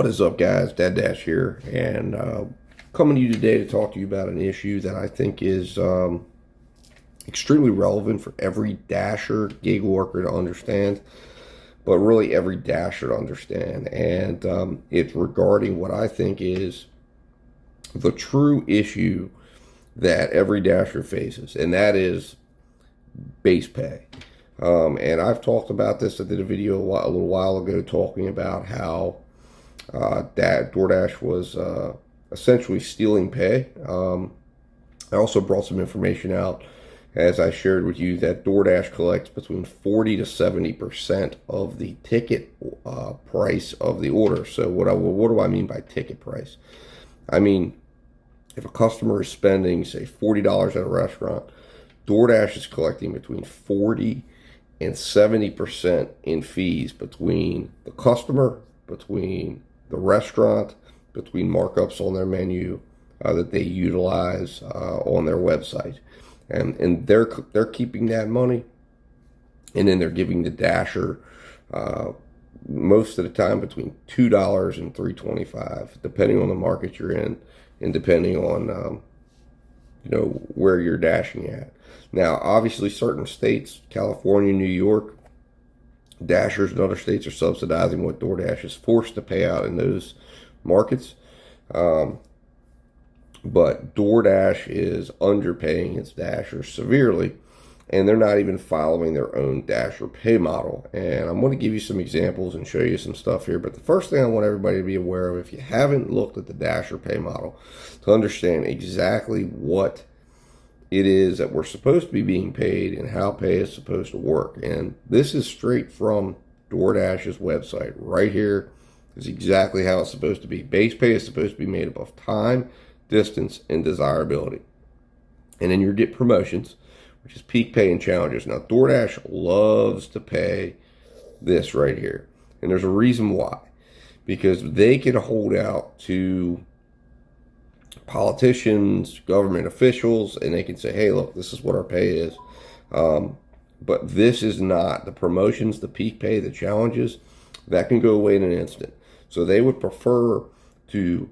What is up, guys? Dad Dash here, and coming to you today to talk to you about an issue that I think is extremely relevant for every dasher, gig worker to understand, but really every dasher to understand. And it's regarding what I think is the true issue that every dasher faces, and that is base pay. And I've talked about this. I did a video a little while ago talking about how that DoorDash was essentially stealing pay. I also brought some information out, as I shared with you, that DoorDash collects between 40 to 70% of the ticket price of the order. So what do I mean by ticket price? I mean, if a customer is spending, say, $40 at a restaurant, DoorDash is collecting between 40 and 70% in fees between the customer, between the restaurant, between markups on their menu that they utilize on their website, and they're keeping that money, and then they're giving the dasher most of the time between $2 and $3.25, depending on the market you're in, and depending on where you're dashing at. Now, obviously, certain states, California, New York, dashers in other states are subsidizing what DoorDash is forced to pay out in those markets. But DoorDash is underpaying its dashers severely, and they're not even following their own dasher pay model. And I'm going to give you some examples and show you some stuff here. But the first thing I want everybody to be aware of, if you haven't looked at the dasher pay model, to understand exactly what it is that we're supposed to be being paid and how pay is supposed to work. And this is straight from DoorDash's website. Right here is exactly how it's supposed to be. Base pay is supposed to be made up of time, distance, and desirability. And then you get promotions, which is peak pay and challenges. Now, DoorDash loves to pay this right here. And there's a reason why. Because they can hold out to politicians, government officials, and they can say, hey, look, this is what our pay is. But this is not. The promotions, the peak pay, the challenges, that can go away in an instant. So they would prefer to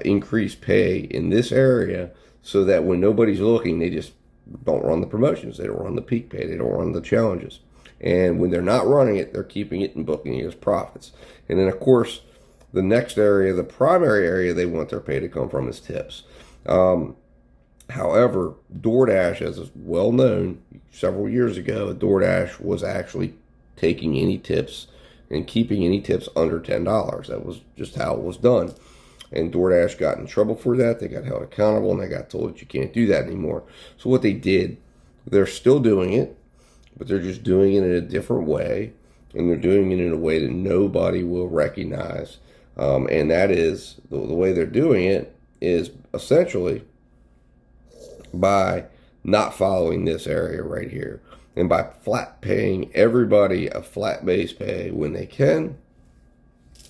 increase pay in this area so that when nobody's looking, they just don't run the promotions. They don't run the peak pay. They don't run the challenges. And when they're not running it, they're keeping it and booking it as profits. And then, of course, the next area, the primary area they want their pay to come from, is tips. However, DoorDash, as is well known, several years ago, DoorDash was actually taking any tips and keeping any tips under $10. That was just how it was done. And DoorDash got in trouble for that. They got held accountable, and they got told that you can't do that anymore. So what they did, they're still doing it, but they're just doing it in a different way, and they're doing it in a way that nobody will recognize. And that is, the way they're doing it is essentially by not following this area right here, and by flat paying everybody a flat base pay when they can,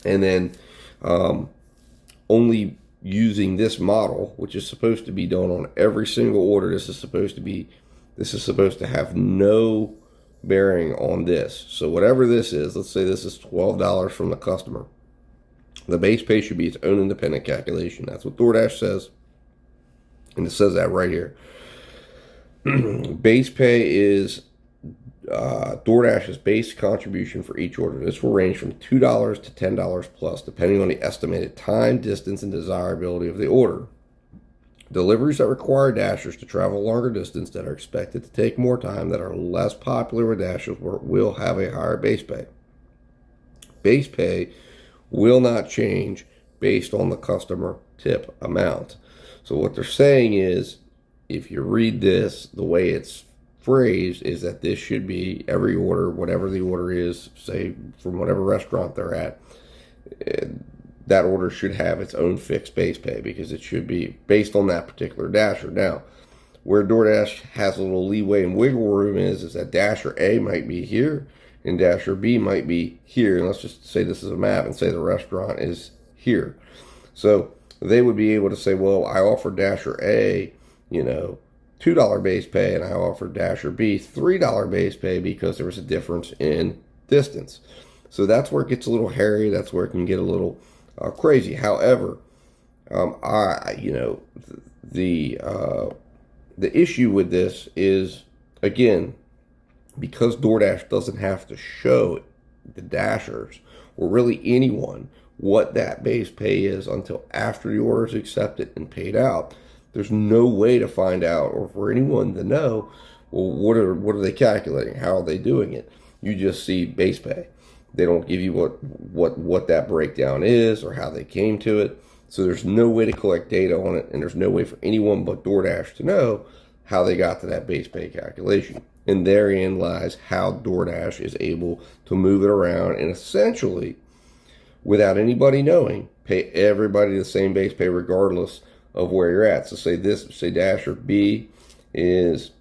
and then only using this model, which is supposed to be done on every single order. This is supposed to have no bearing on this. So whatever this is, let's say this is $12 from the customer. The base pay should be its own independent calculation. That's what DoorDash says. And it says that right here. Base pay is DoorDash's base contribution for each order. This will range from $2 to $10 plus, depending on the estimated time, distance, and desirability of the order. Deliveries that require dashers to travel longer distance, that are expected to take more time, that are less popular with dashers, will have a higher base pay. Base pay will not change based on the customer tip amount. So what they're saying is, if you read this, the way it's phrased is that this should be every order, whatever the order is, say from whatever restaurant they're at, that order should have its own fixed base pay, because it should be based on that particular dasher. Now, where DoorDash has a little leeway and wiggle room is that Dasher A might be here and Dasher B might be here. And let's just say this is a map and say the restaurant is here. So they would be able to say, well, I offer Dasher A, $2 base pay, and I offered Dasher B $3 base pay because there was a difference in distance. So that's where it gets a little hairy. That's where it can get a little crazy. However, the issue with this is, again, because DoorDash doesn't have to show the dashers or really anyone what that base pay is until after the order is accepted and paid out. There's no way to find out or for anyone to know, well, what are they calculating? How are they doing it? You just see base pay. They don't give you what that breakdown is or how they came to it. So there's no way to collect data on it, and there's no way for anyone but DoorDash to know how they got to that base pay calculation. And therein lies how DoorDash is able to move it around and essentially, without anybody knowing, pay everybody the same base pay regardless of where you're at. So say Dasher B is,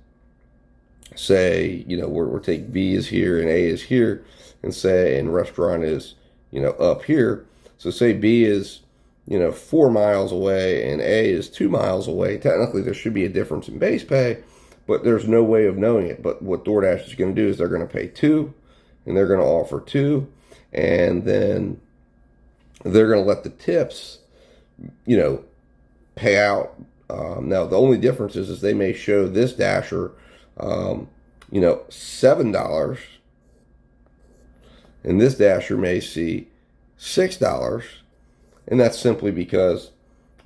say, we're take B is here and A is here, and restaurant is, up here. So say B is, 4 miles away and A is 2 miles away. Technically, there should be a difference in base pay, but there's no way of knowing it. But what DoorDash is going to do is they're going to pay 2, and they're going to offer 2, and then they're going to let the tips, pay out. Now, the only difference is they may show this dasher, $7, and this dasher may see $6. And that's simply because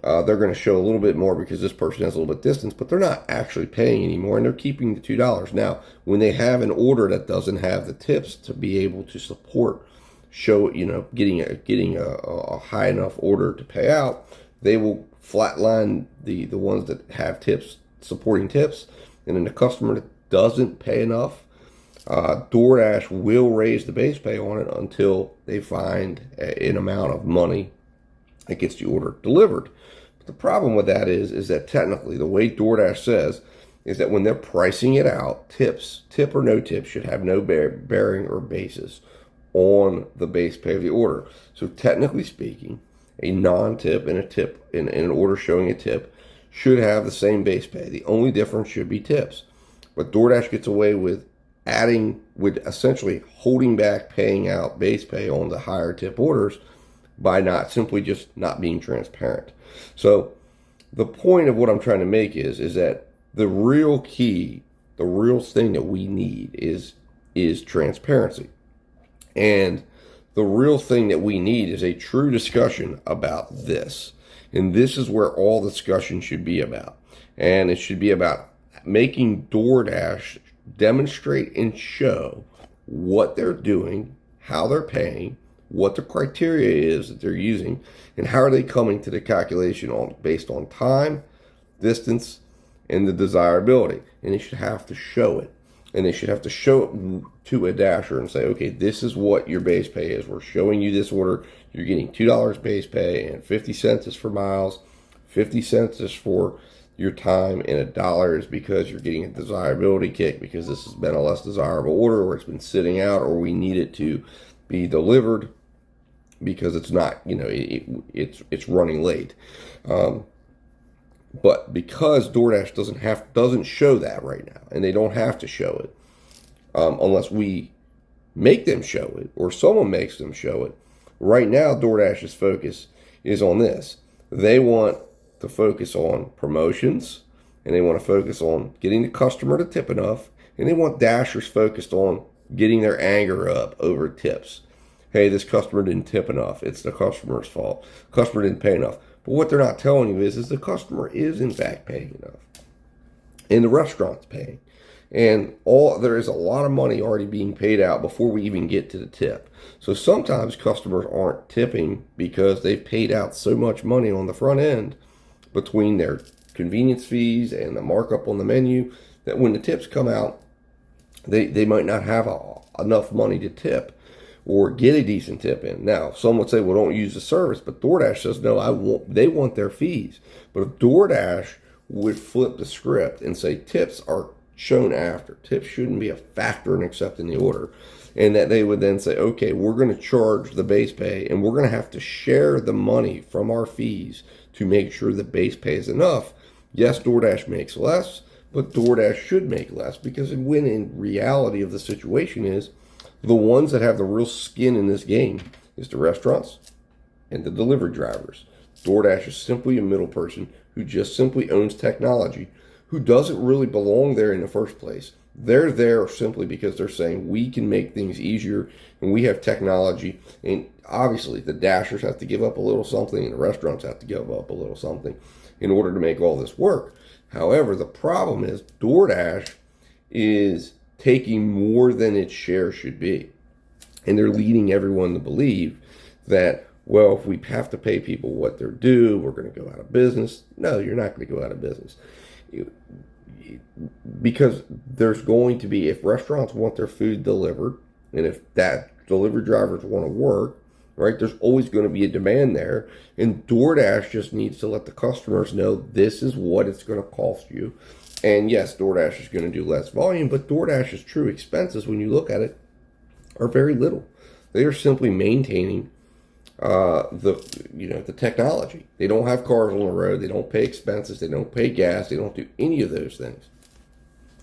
they're going to show a little bit more because this person has a little bit distance, but they're not actually paying anymore, and they're keeping the $2. Now, when they have an order that doesn't have the tips to be able to support, getting a high enough order to pay out, they will flatline the ones that have tips, supporting tips, and then the customer that doesn't pay enough, DoorDash will raise the base pay on it until they find an amount of money that gets the order delivered. But the problem with that is that technically the way DoorDash says is that when they're pricing it out, tip or no tip, should have no bearing or basis on the base pay of the order. So technically speaking, a non-tip and a tip in an order showing a tip should have the same base pay. The only difference should be tips. But DoorDash gets away with essentially holding back paying out base pay on the higher tip orders by not being transparent. So the point of what I'm trying to make is that the real key, the real thing that we need is transparency. And the real thing that we need is a true discussion about this. And this is where all discussion should be about. And it should be about making DoorDash demonstrate and show what they're doing, how they're paying, what the criteria is that they're using, and how are they coming to the calculation based on time, distance, and the desirability. And they should have to show it. And they should have to show it to a dasher and say, okay, this is what your base pay is. We're showing you this order. You're getting $2 base pay, and 50 cents is for miles, 50 cents is for your time, and $1 is because you're getting a desirability kick because this has been a less desirable order, or it's been sitting out, or we need it to be delivered because it's not, it's running late. But because DoorDash doesn't show that right now, and they don't have to show it unless we make them show it or someone makes them show it. Right now, DoorDash's focus is on this. They want to focus on promotions, and they want to focus on getting the customer to tip enough, and they want dashers focused on getting their anger up over tips. Hey, this customer didn't tip enough. It's the customer's fault. Customer didn't pay enough. But what they're not telling you is the customer is in fact paying enough, and the restaurant's paying, and there is a lot of money already being paid out before we even get to the tip. So sometimes customers aren't tipping because they've paid out so much money on the front end between their convenience fees and the markup on the menu that when the tips come out, they might not have enough money to tip or get a decent tip in. Now, some would say, well, don't use the service, but DoorDash says, no, they want their fees. But if DoorDash would flip the script and say tips are shown after, tips shouldn't be a factor in accepting the order, and that they would then say, okay, we're going to charge the base pay, and we're going to have to share the money from our fees to make sure the base pay is enough. Yes, DoorDash makes less, but DoorDash should make less, because when in reality of the situation is, The ones that have the real skin in this game is the restaurants and the delivery drivers. DoorDash is simply a middle person who just simply owns technology, who doesn't really belong there in the first place. They're there simply because they're saying we can make things easier and we have technology. And obviously the Dashers have to give up a little something and the restaurants have to give up a little something in order to make all this work. However, the problem is DoorDash is taking more than its share should be. And they're leading everyone to believe that, well, if we have to pay people what they're due, we're going to go out of business. No, you're not going to go out of business. Because there's going to be, if restaurants want their food delivered, and if that delivery drivers want to work, right, there's always going to be a demand there. And DoorDash just needs to let the customers know this is what it's going to cost you. And yes, DoorDash is going to do less volume, but DoorDash's true expenses, when you look at it, are very little. They are simply maintaining the technology. They don't have cars on the road. They don't pay expenses. They don't pay gas. They don't do any of those things.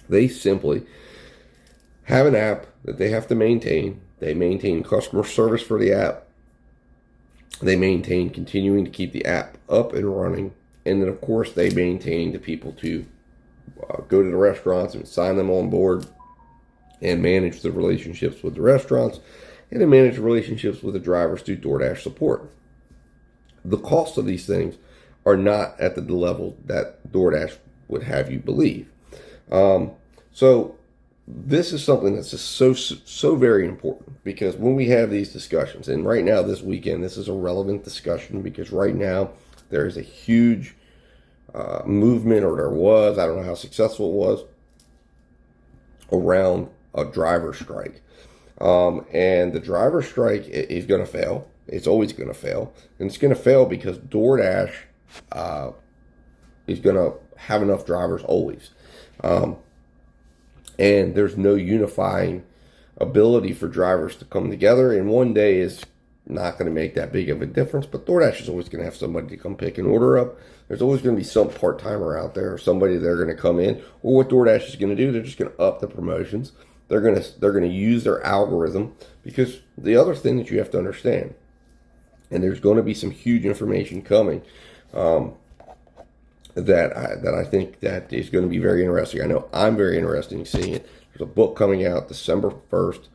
They simply have an app that they have to maintain. They maintain customer service for the app. They maintain continuing to keep the app up and running. And then, of course, they maintain the people to go to the restaurants and sign them on board and manage the relationships with the restaurants and then manage the relationships with the drivers through DoorDash support. The cost of these things are not at the level that DoorDash would have you believe. So this is something that's just so very important, because when we have these discussions, and right now this weekend, this is a relevant discussion because right now there is a huge movement, or there was, I don't know how successful it was, around a driver strike. And the driver strike is going to fail. It's always going to fail. And it's going to fail because DoorDash is going to have enough drivers always. And there's no unifying ability for drivers to come together. And one day is not going to make that big of a difference. But DoorDash is always going to have somebody to come pick an order up. There's always going to be some part-timer out there, or somebody they're going to come in. Or what DoorDash is going to do, they're just going to up the promotions. They're going to use their algorithm, because the other thing that you have to understand, and there's going to be some huge information coming that I think that is going to be very interesting. I know I'm very interested in seeing it. There's a book coming out December 1st.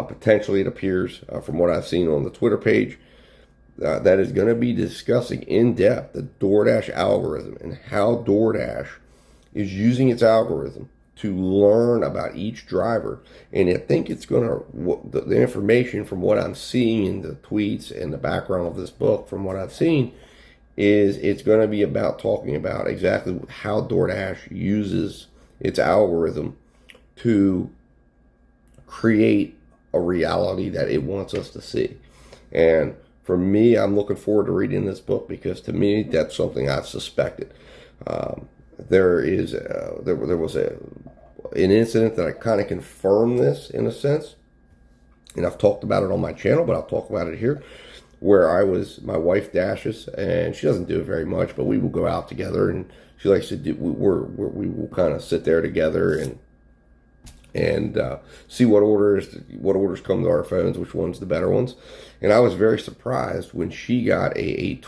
Potentially, it appears from what I've seen on the Twitter page, that is going to be discussing in depth the DoorDash algorithm and how DoorDash is using its algorithm to learn about each driver. And I think it's going to, the information from what I'm seeing in the tweets and the background of this book, from what I've seen, is it's going to be about talking about exactly how DoorDash uses its algorithm to create a reality that it wants us to see. And for me, I'm looking forward to reading this book, because to me, that's something I've suspected. There was an incident that I kind of confirmed this in a sense, and I've talked about it on my channel, but I'll talk about it here, where my wife dashes, and she doesn't do it very much, but we will go out together, and she likes to do, we will kind of sit there together and see what orders come to our phones, which one's the better ones. And I was very surprised when she got I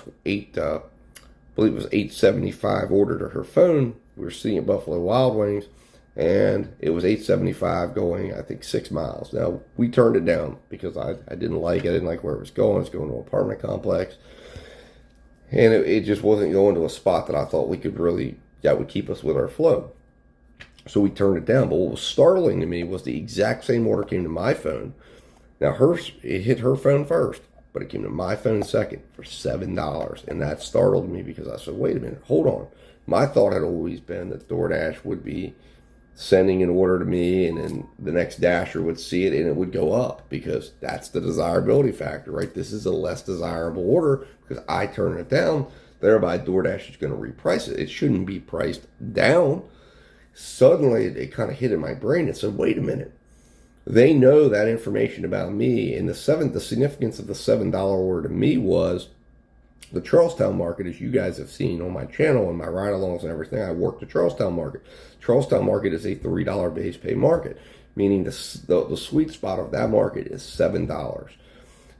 believe it was 875 order to her phone. We were sitting at Buffalo Wild Wings, and it was 875 going, I think, 6 miles. Now, we turned it down because I didn't like where it was going. It was going to an apartment complex, and it just wasn't going to a spot that I thought that would keep us with our flow. So we turned it down. But what was startling to me was the exact same order came to my phone. Now, it hit her phone first, but it came to my phone second for $7. And that startled me, because I said, wait a minute, hold on. My thought had always been that DoorDash would be sending an order to me, and then the next dasher would see it and it would go up, because that's the desirability factor, right? This is a less desirable order because I turned it down. Thereby, DoorDash is going to reprice it. It shouldn't be priced down. Suddenly, it kind of hit in my brain and said, wait a minute. They know that information about me, and the significance of the $7 order to me was The Charlestown market, as you guys have seen on my channel and my ride-alongs and everything, I work the Charlestown market. Charlestown market is a $3 base pay market, meaning the sweet spot of that market is $7.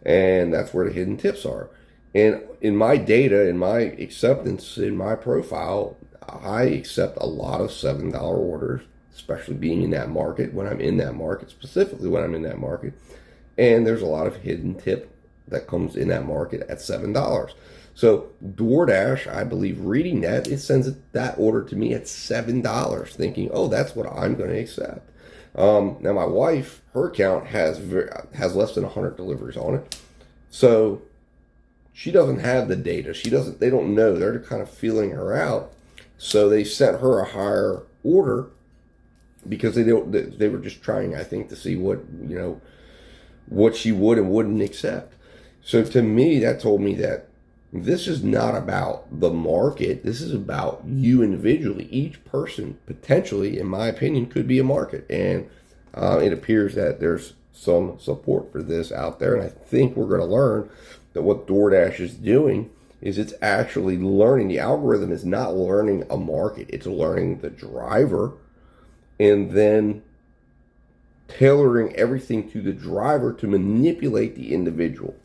And that's where the hidden tips are. And in my data, in my acceptance, in my profile, I accept a lot of $7 orders, especially being in that market, when I'm in that market, specifically when I'm in that market. And there's a lot of hidden tip that comes in that market at $7. So DoorDash, I believe, reading that, it sends that order to me at $7, thinking, oh, that's what I'm going to accept. Now my wife, her account has less than 100 deliveries on it, so she doesn't have the data. They don't know. They're kind of feeling her out. So they sent her a higher order because they were just trying, I think, to see what she would and wouldn't accept. So to me, that told me that this is not about the market. This is about you individually. Each person, potentially, in my opinion, could be a market. And it appears that there's some support for this out there. And I think we're going to learn that what DoorDash is doing is it's actually learning. The algorithm is not learning a market. It's learning the driver and then tailoring everything to the driver to manipulate the individual.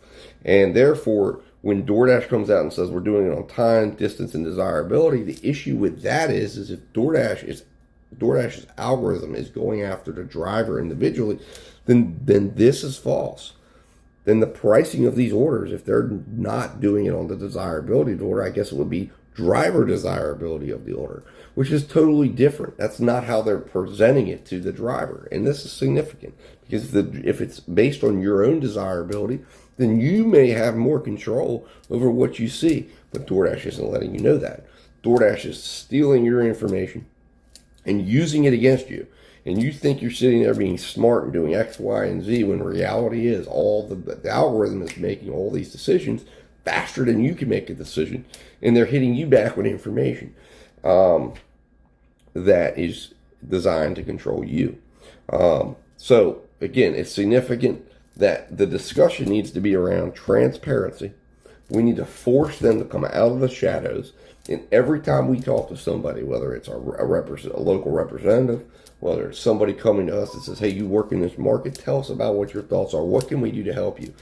And therefore, when DoorDash comes out and says we're doing it on time, distance, and desirability, the issue with that is if DoorDash's algorithm is going after the driver individually, then this is false. Then the pricing of these orders, if they're not doing it on the desirability of the order, I guess it would be driver desirability of the order, which is totally different. That's not how they're presenting it to the driver. And this is significant because if it's based on your own desirability, then you may have more control over what you see. But DoorDash isn't letting you know that. DoorDash is stealing your information and using it against you. And you think you're sitting there being smart and doing X, Y, and Z when reality is the algorithm is making all these decisions faster than you can make a decision. And they're hitting you back with information that is designed to control you. So again, it's significant that the discussion needs to be around transparency. We need to force them to come out of the shadows. And every time we talk to somebody, whether it's a local representative, whether it's somebody coming to us that says, hey, you work in this market, tell us about what your thoughts are. What can we do to help you?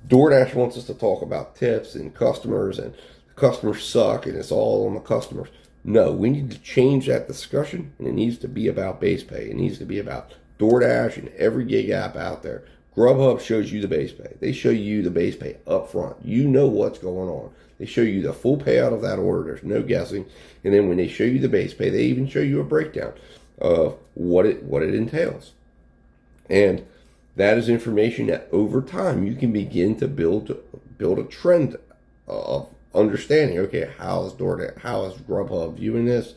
DoorDash wants us to talk about tips and customers, and the customers suck and it's all on the customers. No, we need to change that discussion, and it needs to be about base pay. It needs to be about DoorDash and every gig app out there. Grubhub shows you the base pay. They show you the base pay up front. You know what's going on. They show you the full payout of that order. There's no guessing. And then when they show you the base pay, they even show you a breakdown of what it entails. And that is information that over time you can begin to build a trend of understanding. Okay, how is Grubhub viewing this?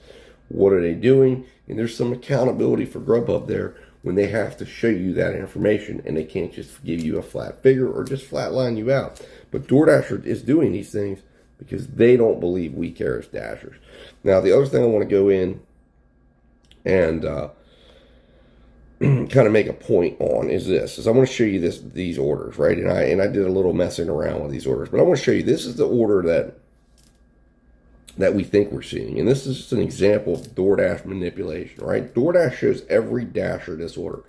What are they doing? And there's some accountability for Grubhub there when they have to show you that information, and they can't just give you a flat figure or just flatline you out. But DoorDash is doing these things because they don't believe we care as Dashers. Now, the other thing I want to go in and kind of make a point on is this: I want to show you these orders, right? And I did a little messing around with these orders, but I want to show you this is the order that we think we're seeing. And this is just an example of DoorDash manipulation, right? DoorDash shows every Dasher this order.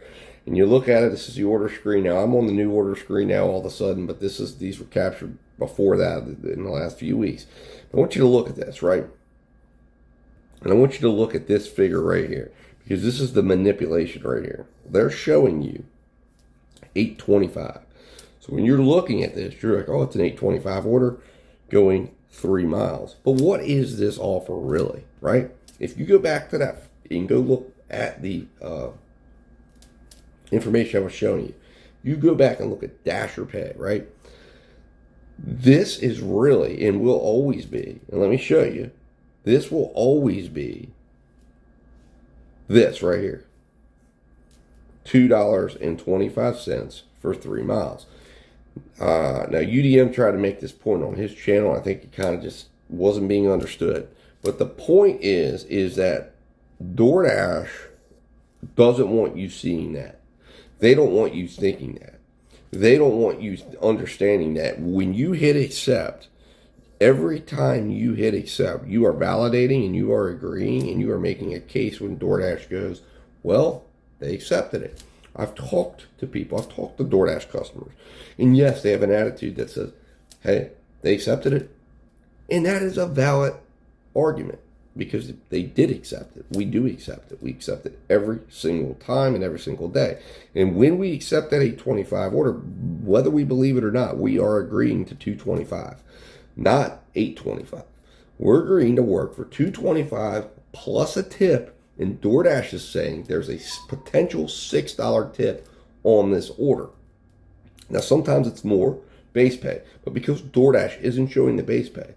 And you look at it, this is the order screen now. I'm on the new order screen now all of a sudden, but these were captured before that in the last few weeks. I want you to look at this, right? And I want you to look at this figure right here, because this is the manipulation right here. They're showing you 825. So when you're looking at this, you're like, oh, it's an 825 order going 3 miles. But what is this offer really, right? If you go back to that and go look at the information I was showing you, you go back and look at Dasher Pay, right? This is really, and will always be, and let me show you, this will always be this right here, $2.25 for 3 miles. Now, UDM tried to make this point on his channel. I think it kind of just wasn't being understood. But the point is that DoorDash doesn't want you seeing that. They don't want you thinking that. They don't want you understanding that when you hit accept, Every time you hit accept, you are validating and you are agreeing and you are making a case when DoorDash goes, well, they accepted it. I've talked to people, I've talked to DoorDash customers, and yes, they have an attitude that says, hey, they accepted it. And that is a valid argument because they did accept it. We do accept it. We accept it every single time and every single day. And when we accept that 825 order, whether we believe it or not, we are agreeing to 225, not 825. We're agreeing to work for 225 plus a tip, and DoorDash is saying there's a potential $6 tip on this order. Now, sometimes it's more base pay, but because DoorDash isn't showing the base pay,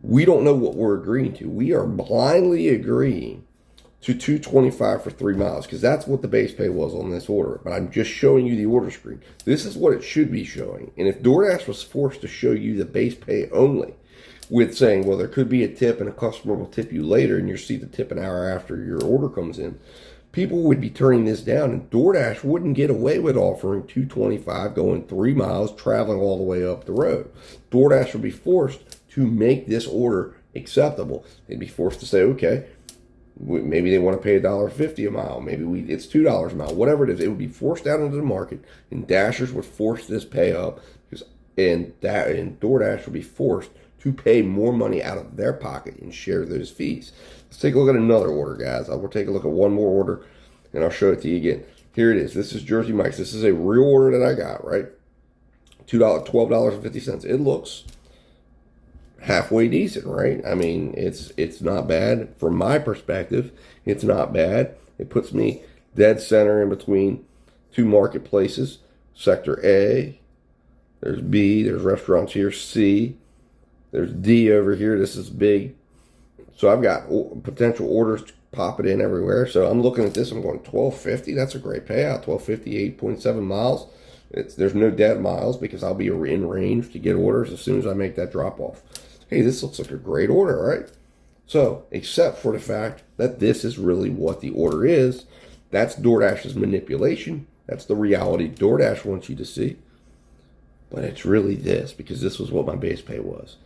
we don't know what we're agreeing to. We are blindly agreeing to 225 for 3 miles because that's what the base pay was on this order. But I'm just showing you the order screen. This is what it should be showing. And if DoorDash was forced to show you the base pay only with saying, well, there could be a tip and a customer will tip you later and you'll see the tip an hour after your order comes in, people would be turning this down and DoorDash wouldn't get away with offering 225 going 3 miles, traveling all the way up the road. DoorDash would be forced to make this order acceptable. They'd be forced to say, okay, maybe they want to pay $1.50 a mile. Maybe it's $2 a mile. Whatever it is, it would be forced out into the market, and Dashers would force this pay up, and DoorDash would be forced to pay more money out of their pocket and share those fees. Let's take a look at another order, guys. I will take a look at one more order, and I'll show it to you again. Here it is. This is Jersey Mike's. This is a real order that I got, right? $12.50. It looks halfway decent, right? I mean, it's not bad. From my perspective, it's not bad. It puts me dead center in between two marketplaces. Sector A, there's B, there's restaurants here, C, there's D over here. This is big. So I've got potential orders popping in everywhere. So I'm looking at this, I'm going $12.50. That's a great payout. $12.50, 8.7 miles. There's no dead miles because I'll be in range to get orders as soon as I make that drop off. Hey, this looks like a great order, right? So, except for the fact that this is really what the order is, that's DoorDash's manipulation. That's the reality DoorDash wants you to see. But it's really this, because this was what my base pay was.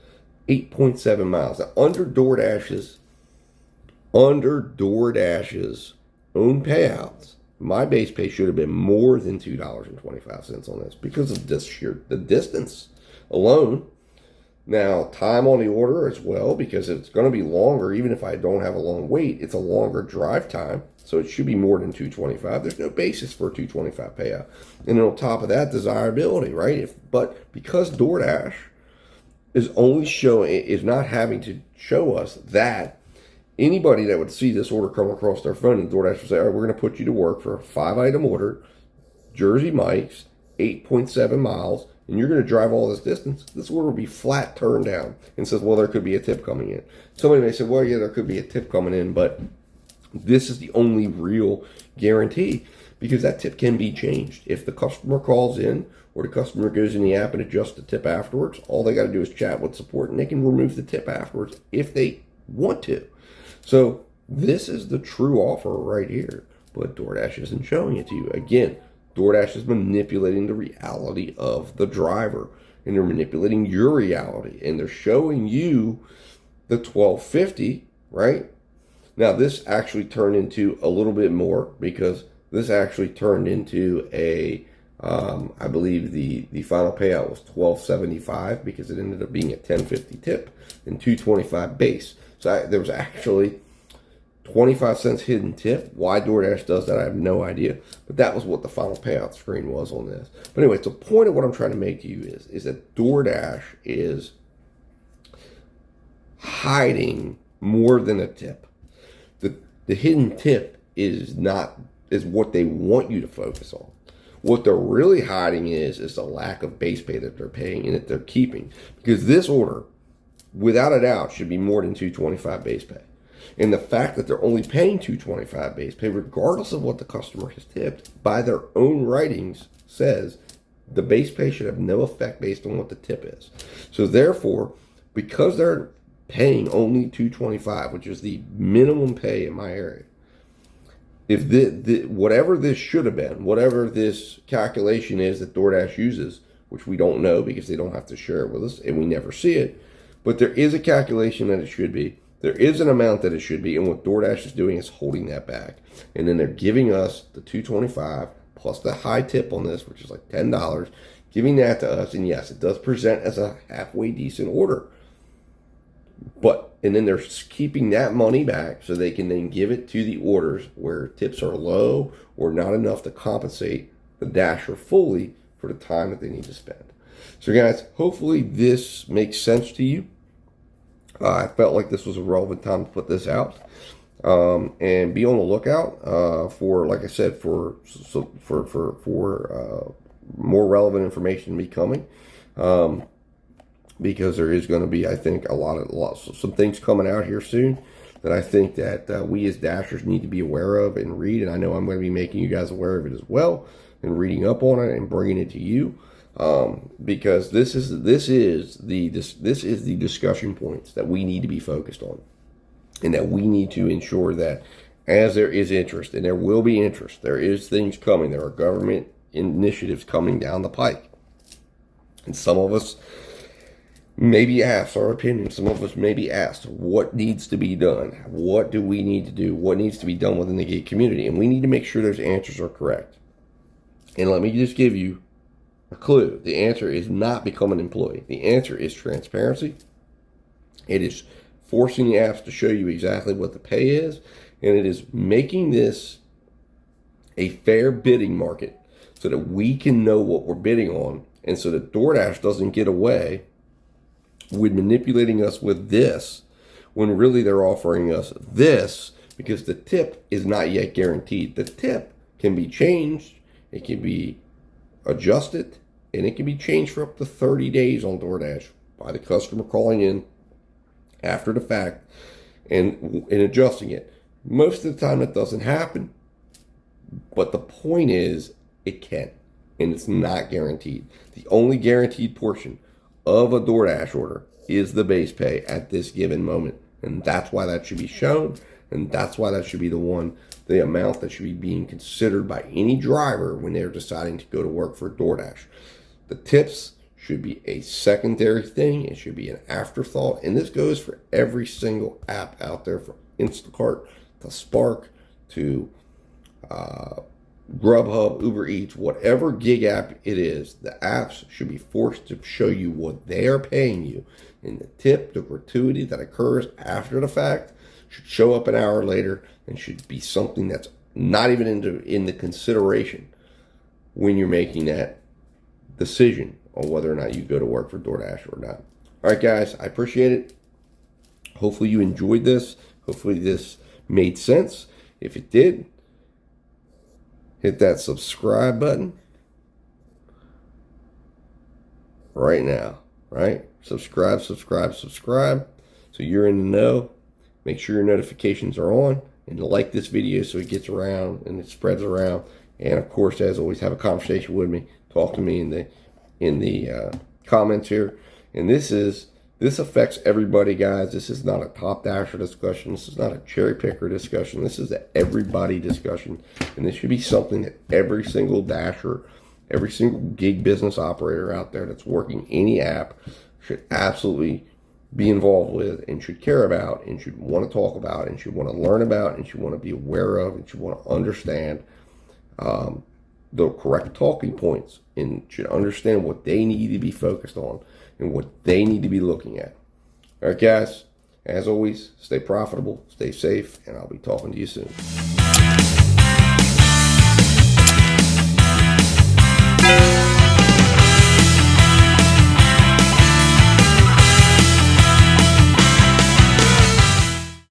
8.7 miles. Now, under DoorDash's own payouts, my base pay should have been more than $2.25 on this because of the distance alone. Now, time on the order as well, because it's going to be longer, even if I don't have a long wait, it's a longer drive time, so it should be more than $2.25. There's no basis for a $2.25 payout. And then on top of that, desirability, right? But because DoorDash is not having to show us that, anybody that would see this order come across their phone, and DoorDash would say, all right, we're going to put you to work for a 5-item order, Jersey Mike's, 8.7 miles, and you're going to drive all this distance, this order will be flat turned down and says, well, there could be a tip coming in. Somebody may say, well, yeah, there could be a tip coming in, but this is the only real guarantee because that tip can be changed. If the customer calls in or the customer goes in the app and adjusts the tip afterwards, all they got to do is chat with support and they can remove the tip afterwards if they want to. So this is the true offer right here, but DoorDash isn't showing it to you. Again, DoorDash is manipulating the reality of the driver, and they're manipulating your reality, and they're showing you the $12.50, right? Now, this actually turned into a little bit more because this actually turned into I believe the final payout was $12.75 because it ended up being a $10.50 tip and $2.25 base. So there was actually 25 cents hidden tip. Why DoorDash does that, I have no idea. But that was what the final payout screen was on this. But anyway, the point of what I'm trying to make to you is that DoorDash is hiding more than a tip. The hidden tip is what they want you to focus on. What they're really hiding is the lack of base pay that they're paying and that they're keeping. Because this order, without a doubt, should be more than $2.25 base pay. And the fact that they're only paying $2.25 base pay, regardless of what the customer has tipped, by their own writings, says the base pay should have no effect based on what the tip is. So therefore, because they're paying only $2.25, which is the minimum pay in my area, if whatever this should have been, whatever this calculation is that DoorDash uses, which we don't know because they don't have to share it with us and we never see it, But there is a calculation that it should be. There is an amount that it should be, and what DoorDash is doing is holding that back. And then they're giving us the $2.25 plus the high tip on this, which is like $10, giving that to us. And yes, it does present as a halfway decent order. And then they're keeping that money back so they can then give it to the orders where tips are low or not enough to compensate the dasher fully for the time that they need to spend. So guys, hopefully this makes sense to you. I felt like this was a relevant time to put this out. And be on the lookout for, like I said, for more relevant information to be coming. Because there is going to be, I think, some things coming out here soon that I think that we as dashers need to be aware of and read. And I know I'm going to be making you guys aware of it as well and reading up on it and bringing it to you, because this is the discussion points that we need to be focused on, and that we need to ensure that as there is interest, and there will be interest, there is things coming. There are government initiatives coming down the pike, and some of us maybe asked our opinion. Some of us maybe asked what needs to be done. What do we need to do? What needs to be done within the gig community? And we need to make sure those answers are correct. And let me just give you a clue. The answer is not become an employee. The answer is transparency. It is forcing the apps to show you exactly what the pay is. And it is making this a fair bidding market so that we can know what we're bidding on. And so that DoorDash doesn't get away with manipulating us with this when really they're offering us this, because the tip is not yet guaranteed. The tip can be changed, it can be adjusted, and it can be changed for up to 30 days on DoorDash by the customer calling in after the fact and adjusting it. Most of the time that doesn't happen, but the point is it can, and it's not guaranteed. The only guaranteed portion of a DoorDash order is the base pay at this given moment. And that's why that should be shown. And that's why that should be the amount that should be being considered by any driver when they're deciding to go to work for DoorDash. The tips should be a secondary thing. It should be an afterthought. And this goes for every single app out there, from Instacart to Spark to Grubhub, Uber Eats, whatever gig app it is, the apps should be forced to show you what they are paying you. And the tip, the gratuity that occurs after the fact, should show up an hour later and should be something that's not even in the consideration when you're making that decision on whether or not you go to work for DoorDash or not. All right, guys, I appreciate it. Hopefully you enjoyed this. Hopefully this made sense. If it did, hit that subscribe button right now, right? Subscribe. So you're in the know. Make sure your notifications are on and like this video so it gets around and it spreads around. And of course, as always, have a conversation with me. Talk to me in the comments here. And this affects everybody, guys. This is not a top dasher discussion. This is not a cherry picker discussion. This is an everybody discussion. And this should be something that every single dasher, every single gig business operator out there that's working any app should absolutely be involved with and should care about and should want to talk about and should want to learn about and should want to be aware of and should want to understand the correct talking points and should understand what they need to be focused on and what they need to be looking at. All right, guys, as always, stay profitable, stay safe, and I'll be talking to you soon.